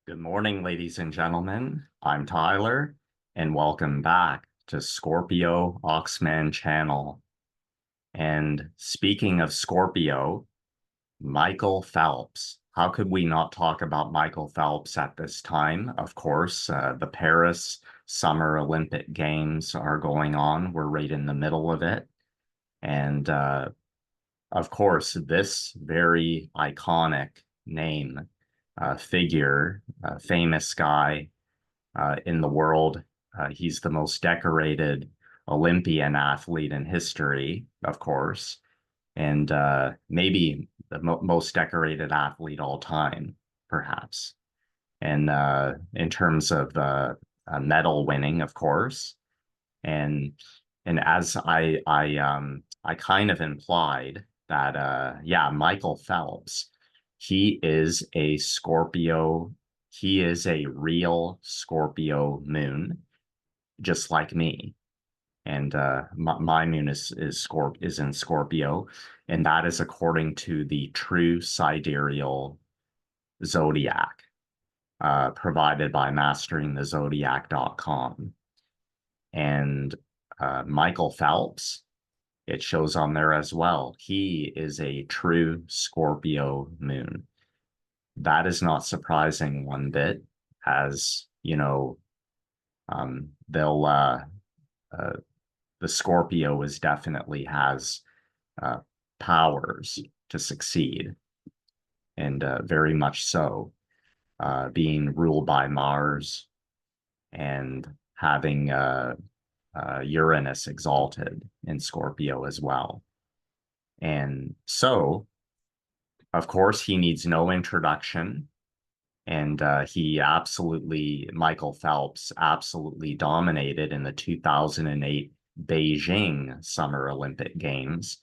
Good morning, ladies and gentlemen. I'm Tyler, and welcome back to Scorpio Oxman Channel. And speaking of Scorpio, Michael Phelps. How could we not talk about Michael Phelps at this time? Of course, the Paris Summer Olympic Games are going on. We're right in the middle of it. And of course, this very iconic name, figure, famous guy in the world. He's the most decorated Olympian athlete in history, of course, and maybe the most decorated athlete all time, perhaps. And in terms of medal winning, of course, and as I kind of implied that yeah, Michael Phelps, he is a Scorpio. He is a real Scorpio moon, just like me. And my moon is in Scorpio, and that is according to the true sidereal zodiac provided by masteringthezodiac.com. And Michael Phelps, it shows on there as well. He is a true Scorpio moon. That is not surprising one bit, as you know, they'll the Scorpio is definitely has powers to succeed, and very much so, being ruled by Mars and having Uranus exalted in Scorpio as well. And so, of course, he needs no introduction. And Michael Phelps absolutely dominated in the 2008 Beijing Summer Olympic Games.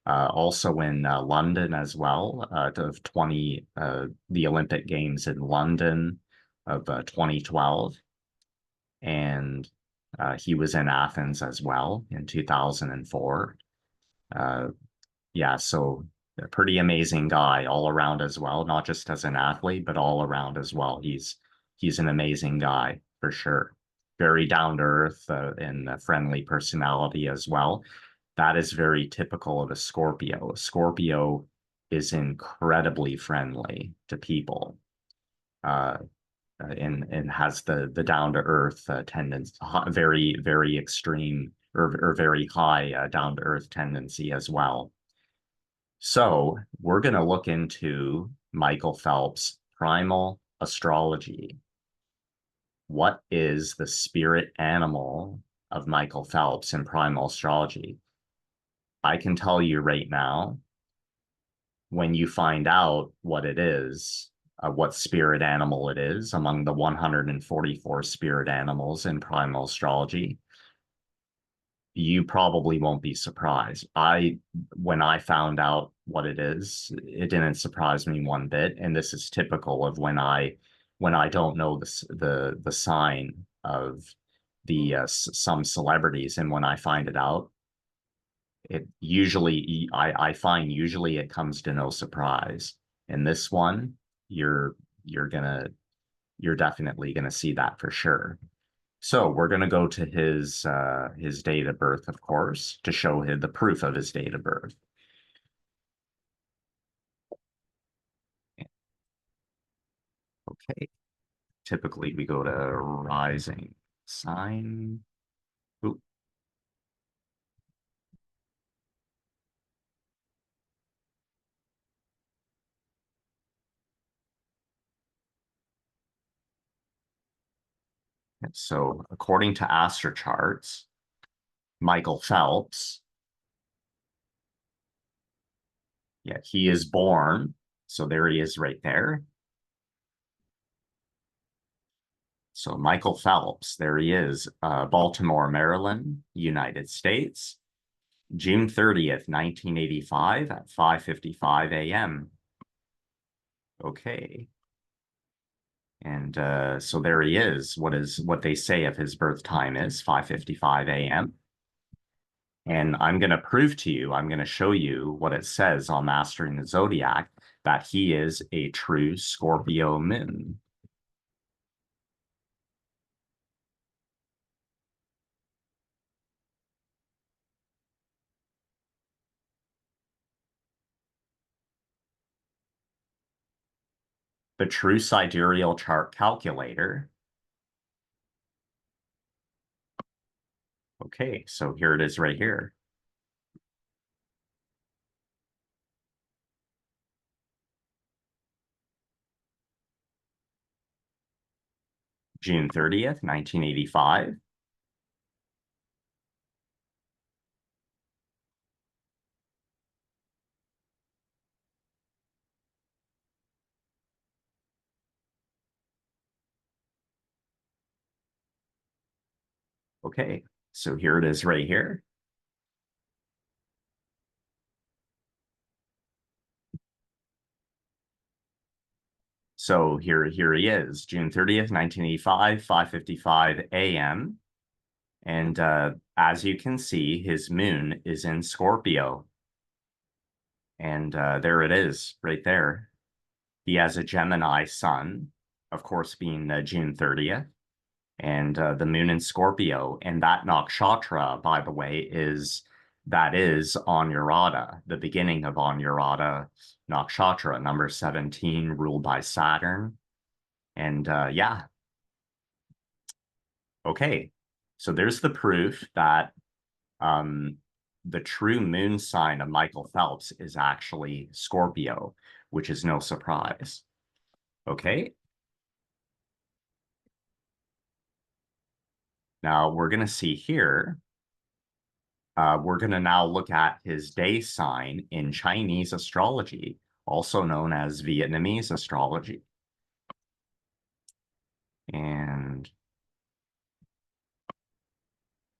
Also in London as well, the Olympic Games in London of 2012. And he was in Athens as well in 2004. Yeah, so a pretty amazing guy all around as well, not just as an athlete, but all around as well. He's an amazing guy for sure. Very down to earth and a friendly personality as well. That is very typical of a Scorpio. A Scorpio is incredibly friendly to people. And has the down to earth tendency, very extreme or very high down to earth tendency as well. So we're going to look into Michael Phelps' Primal Astrology. What is the spirit animal of Michael Phelps in Primal Astrology? I can tell you right now, when you find out what it is, what spirit animal it is among the 144 spirit animals in Primal Astrology, you probably won't be surprised. When I found out what it is, it didn't surprise me one bit. And this is typical of when I don't know the sign of the some celebrities, and when I find it out, I find usually it comes to no surprise. And this one, you're definitely gonna see that for sure. So we're going to go to his date of birth, of course, to show him the proof of his date of birth. Okay. Typically, we go to rising sign. Ooh. So according to AstroCharts, Michael Phelps, yeah, he is born. So there he is right there. So Michael Phelps, there he is, Baltimore, Maryland, United States, June 30th, 1985 at 5:55 a.m. Okay. And so there he is. What they say of his birth time is 5:55 a.m. And I'm going to prove to you, I'm going to show you what it says on Mastering the Zodiac, that he is a true Scorpio moon. the true sidereal chart calculator. Okay, so here it is right here. June 30th, 1985. Okay, so here it is right here. So here he is, June 30th, 1985, 5:55 a.m. And as you can see, his moon is in Scorpio. And there it is, right there. He has a Gemini sun, of course, being June 30th, and the moon in Scorpio. And that nakshatra, by the way, is Anuradha, the beginning of Anuradha nakshatra, number 17, ruled by Saturn. And yeah, okay. So there's the proof that um, the true moon sign of Michael Phelps is actually Scorpio, which is no surprise. Okay. Now we're going to see here, we're going to now look at his day sign in Chinese astrology, also known as Vietnamese astrology. And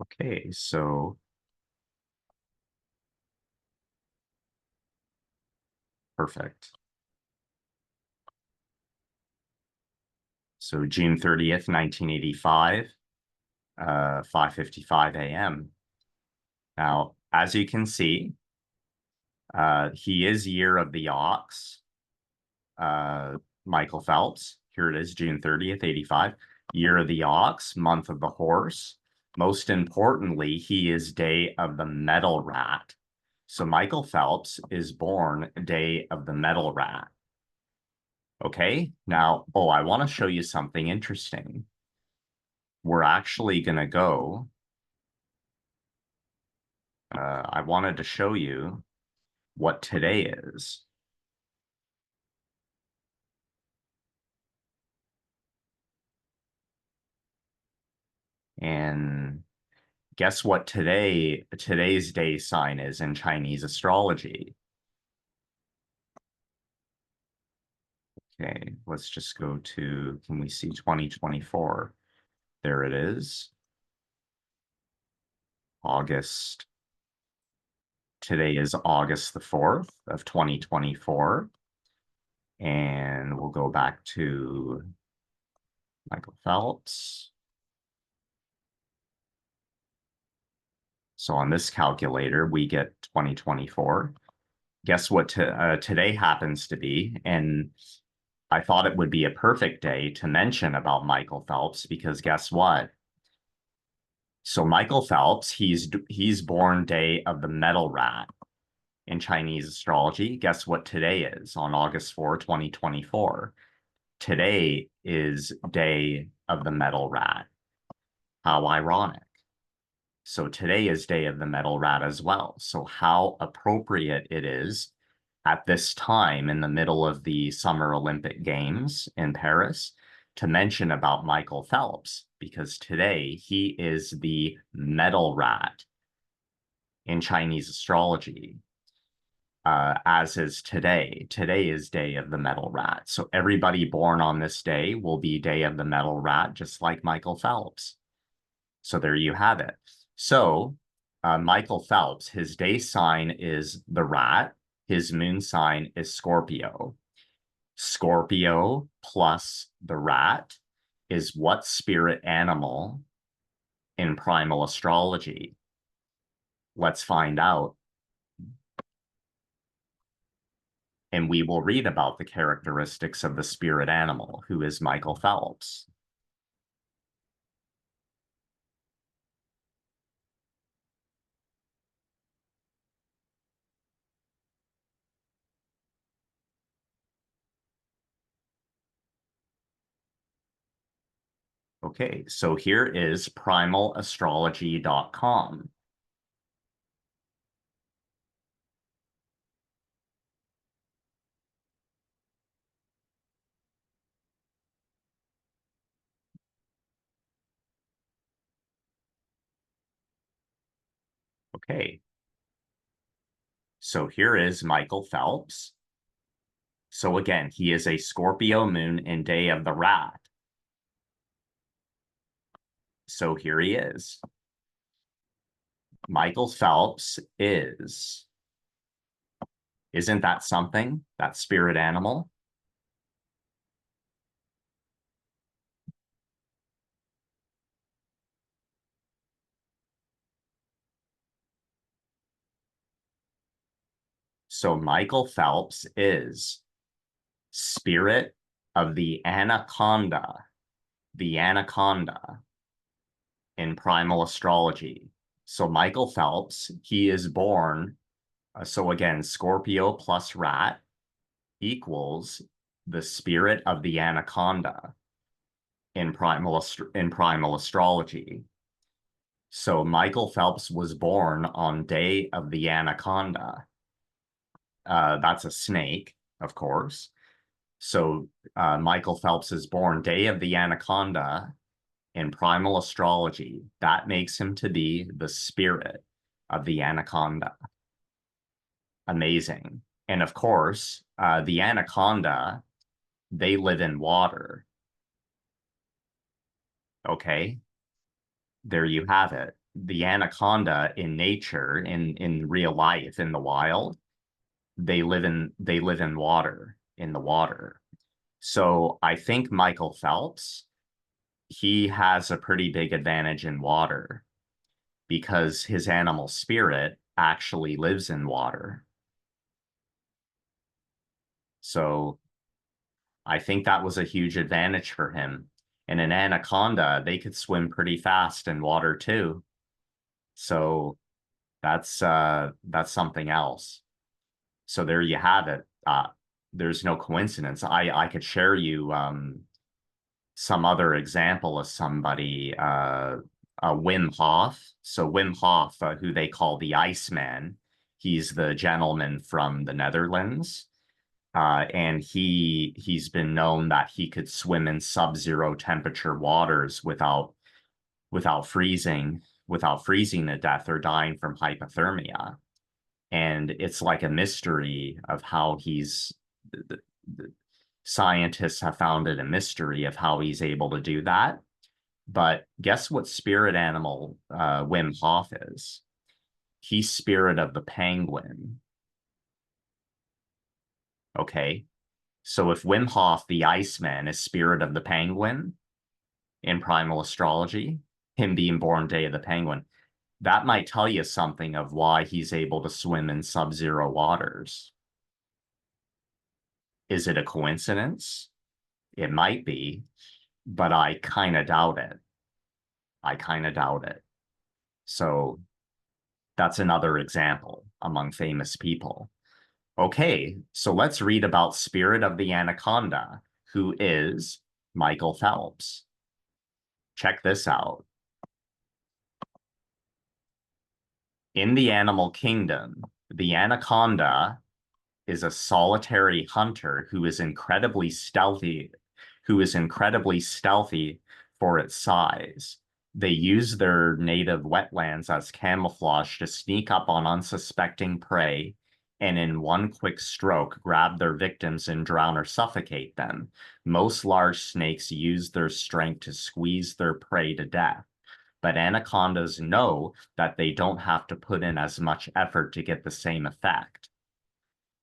okay, so perfect. So June 30th, 1985, 5:55 a.m. Now, as you can see, he is year of the ox, Michael Phelps. Here it is, June 30th, 85. Year of the ox, month of the horse. Most importantly, he is day of the metal rat. So Michael Phelps is born day of the metal rat. Okay, now, oh, I want to show you something interesting. We're actually going to go, I wanted to show you what today is. And guess what today's day sign is in Chinese astrology? Okay, let's just go to, can we see 2024? There it is. August. Today is August the 4th of 2024. And we'll go back to Michael Phelps. So on this calculator, we get 2024. Guess what today happens to be? And I thought it would be a perfect day to mention about Michael Phelps because guess what? So Michael Phelps, he's born day of the metal rat in Chinese astrology. Guess what today is on August 4, 2024? Today is day of the metal rat. How ironic. So today is day of the metal rat as well. So how appropriate it is at this time in the middle of the Summer Olympic Games in Paris to mention about Michael Phelps, because today he is the metal rat in Chinese astrology, as is today. Today is day of the metal rat. So everybody born on this day will be day of the metal rat, just like Michael Phelps. So there you have it. So Michael Phelps, his day sign is the rat. His moon sign is Scorpio. Scorpio plus the rat is what spirit animal in primal astrology? Let's find out. And we will read about the characteristics of the spirit animal, who is Michael Phelps. Okay, so here is primalastrology.com. Okay, so here is Michael Phelps. So again, he is a Scorpio moon in day of the rat. So here he is. Michael Phelps isn't that something? That spirit animal? So Michael Phelps is spirit of the Anaconda, in primal astrology. So Michael Phelps, he is born, so again, Scorpio plus rat equals the spirit of the Anaconda in primal astrology. So Michael Phelps was born on day of the Anaconda. That's a snake, of course. So Michael Phelps is born day of the Anaconda in primal astrology. That makes him to be the spirit of the Anaconda. Amazing. And of course, the Anaconda, they live in water. Okay, there you have it. The Anaconda in nature, in real life, in the wild, they live in water, in the water. So I think Michael Phelps, he has a pretty big advantage in water because his animal spirit actually lives in water. So I think that was a huge advantage for him. And an anaconda, they could swim pretty fast in water too. So that's something else. So there you have it. There's no coincidence. I could share you some other example of somebody, Wim Hof. So Wim Hof, who they call the Iceman, he's the gentleman from the Netherlands. And he's been known that he could swim in sub-zero temperature waters without freezing to death or dying from hypothermia. And it's like a mystery of how the scientists have found it a mystery of how he's able to do that. But guess what spirit animal Wim Hof is? He's spirit of the penguin. Okay. So if Wim Hof, the Iceman, is spirit of the penguin in primal astrology, him being born day of the penguin, that might tell you something of why he's able to swim in sub-zero waters. Is it a coincidence? It might be, but I kind of doubt it. I kind of doubt it. So that's another example among famous people. Okay, so let's read about Spirit of the Anaconda, who is Michael Phelps. Check this out. In the animal kingdom, the anaconda is a solitary hunter who is incredibly stealthy for its size. They use their native wetlands as camouflage to sneak up on unsuspecting prey and in one quick stroke grab their victims and drown or suffocate them. Most large snakes use their strength to squeeze their prey to death, but anacondas know that they don't have to put in as much effort to get the same effect.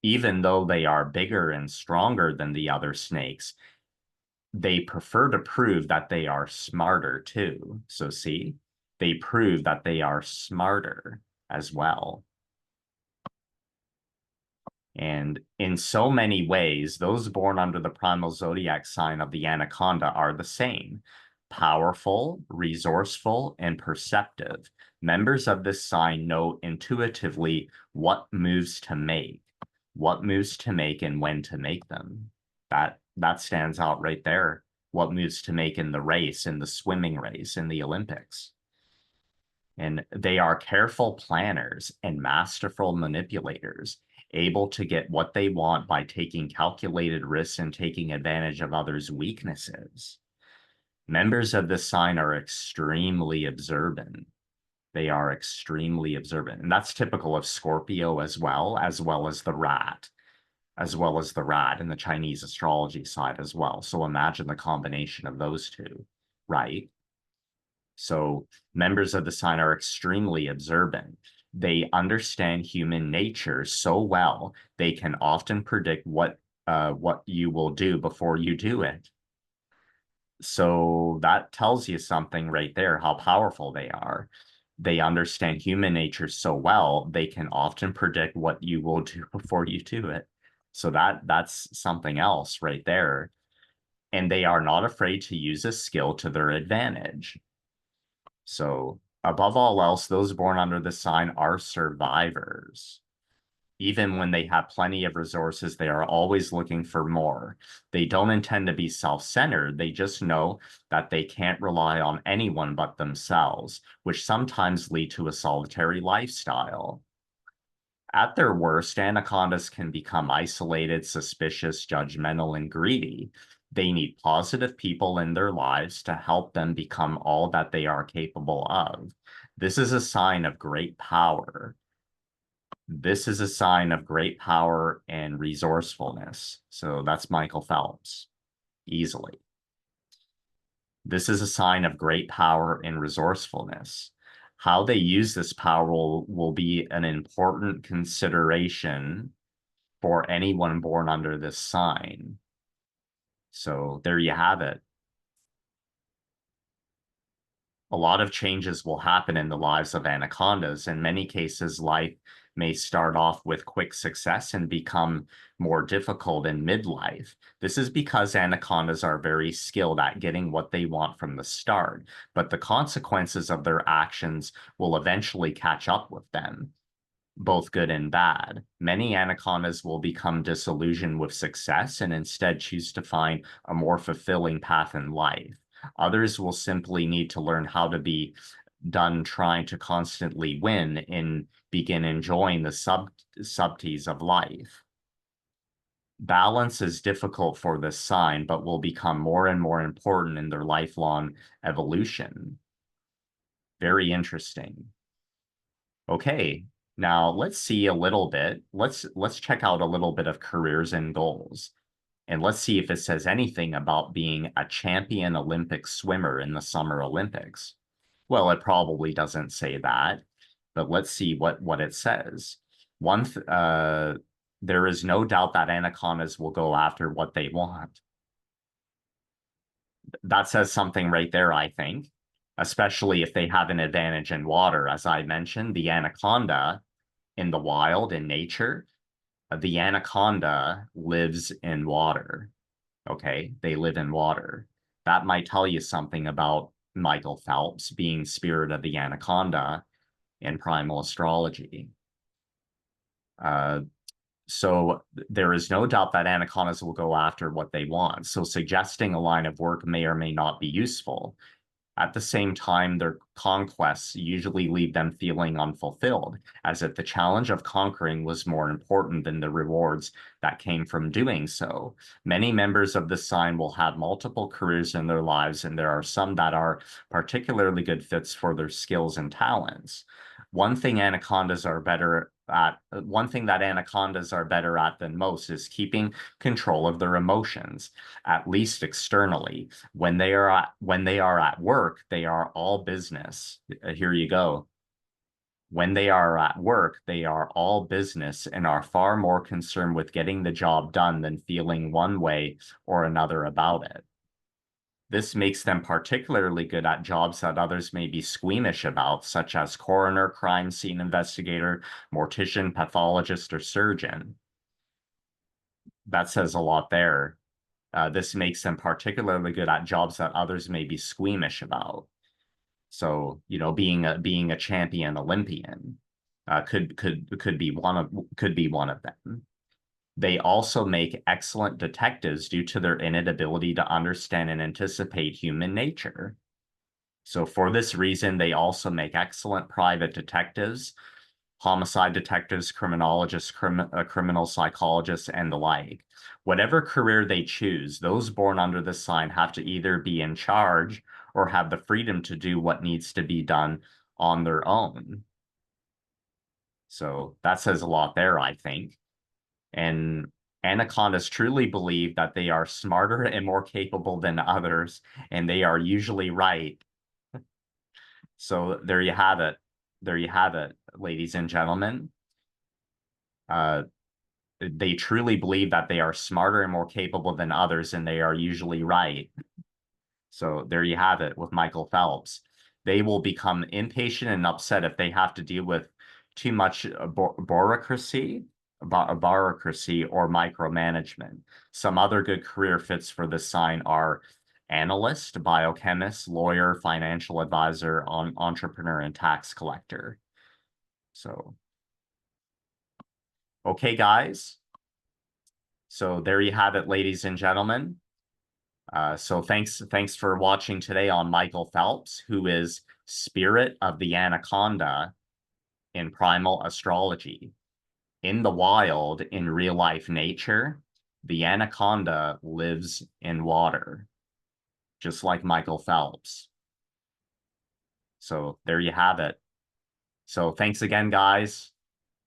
Even though they are bigger and stronger than the other snakes, they prefer to prove that they are smarter too. So see, they prove that they are smarter as well. And in so many ways, those born under the primal zodiac sign of the anaconda are the same: powerful, resourceful, and perceptive. Members of this sign know intuitively what moves to make and when to make them. That stands out right there. what moves to make in the race, in the swimming race, in the Olympics. And they are careful planners and masterful manipulators, able to get what they want by taking calculated risks and taking advantage of others' weaknesses. Members of this sign are extremely observant. They are extremely observant. And that's typical of Scorpio as well as the rat, in the Chinese astrology side as well. So imagine the combination of those two, right? So members of the sign are extremely observant. They understand human nature so well, they can often predict what you will do before you do it. So that tells you something right there, how powerful they are. They understand human nature so well, they can often predict what you will do before you do it. So that's something else right there. And they are not afraid to use a skill to their advantage. So above all else, those born under the sign are survivors. Even when they have plenty of resources, they are always looking for more. They don't intend to be self-centered. They just know that they can't rely on anyone but themselves, which sometimes lead to a solitary lifestyle. At their worst, anacondas can become isolated, suspicious, judgmental, and greedy. They need positive people in their lives to help them become all that they are capable of. This is a sign of great power. This is a sign of great power and resourcefulness. So that's Michael Phelps, easily. This is a sign of great power and resourcefulness. How they use this power will be an important consideration for anyone born under this sign. So there you have it. A lot of changes will happen in the lives of anacondas. In many cases, life may start off with quick success and become more difficult in midlife. This is because anacondas are very skilled at getting what they want from the start, but the consequences of their actions will eventually catch up with them, both good and bad. Many anacondas will become disillusioned with success and instead choose to find a more fulfilling path in life. Others will simply need to learn how to be done trying to constantly win and begin enjoying the subtleties of life. Balance is difficult for this sign, but will become more and more important in their lifelong evolution. Very interesting. Okay, now let's see a little bit. Let's check out a little bit of careers and goals. And let's see if it says anything about being a champion Olympic swimmer in the Summer Olympics. Well, it probably doesn't say that, but let's see what it says. There is no doubt that anacondas will go after what they want. That says something right there, I think, especially if they have an advantage in water. As I mentioned, the anaconda in the wild, in nature, the anaconda lives in water. Okay, they live in water. That might tell you something about Michael Phelps being spirit of the anaconda in Primal Astrology. So there is no doubt that anacondas will go after what they want. So suggesting a line of work may or may not be useful. At the same time, their conquests usually leave them feeling unfulfilled, as if the challenge of conquering was more important than the rewards that came from doing so. Many members of this sign will have multiple careers in their lives, and there are some that are particularly good fits for their skills and talents. One thing that anacondas are better at than most is keeping control of their emotions, at least externally. When they are at work, they are all business. Here you go. When they are at work, they are all business and are far more concerned with getting the job done than feeling one way or another about it. This makes them particularly good at jobs that others may be squeamish about, such as coroner, crime scene investigator, mortician, pathologist, or surgeon. That says a lot there. This makes them particularly good at jobs that others may be squeamish about. So, you know, being a champion Olympian could be one of them. They also make excellent detectives due to their innate ability to understand and anticipate human nature. So for this reason, they also make excellent private detectives, homicide detectives, criminologists, criminal psychologists, and the like. Whatever career they choose, those born under this sign have to either be in charge or have the freedom to do what needs to be done on their own. So that says a lot there, I think. And anacondas truly believe that they are smarter and more capable than others, and they are usually right. So there you have it. There you have it, ladies and gentlemen. They truly believe that they are smarter and more capable than others, and they are usually right. So there you have it with Michael Phelps. They will become impatient and upset if they have to deal with too much bureaucracy or micromanagement. Some other good career fits for this sign are analyst, biochemist, lawyer, financial advisor, entrepreneur, and tax collector. So, okay, guys. So there you have it, ladies and gentlemen. So thanks for watching today on Michael Phelps, who is Spirit of the Anaconda in Primal Astrology. In the wild, in real life nature, the anaconda lives in water, just like Michael Phelps. So there you have it. So thanks again, guys.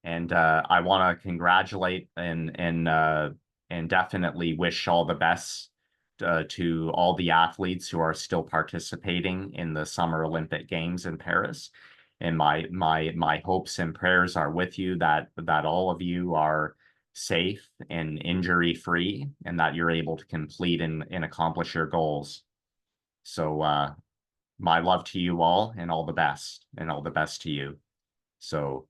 And I want to congratulate and definitely wish all the best to all the athletes who are still participating in the Summer Olympic Games in Paris. And my hopes and prayers are with you that all of you are safe and injury free, and that you're able to complete and accomplish your goals. So my love to you all, and all the best, to you. So.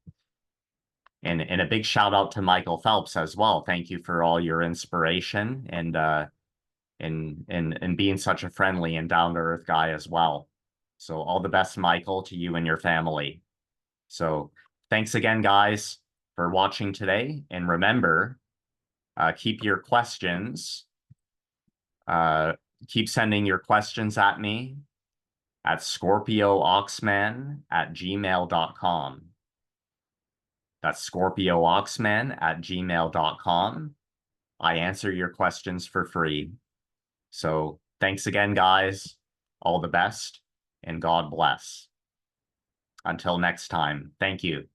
And a big shout out to Michael Phelps as well. Thank you for all your inspiration and being such a friendly and down to earth guy as well. So all the best, Michael, to you and your family. So thanks again, guys, for watching today. And remember, keep your questions. Keep sending your questions at me at scorpiooxman@gmail.com. That's scorpiooxman@gmail.com. I answer your questions for free. So thanks again, guys. All the best, and God bless. Until next time, thank you.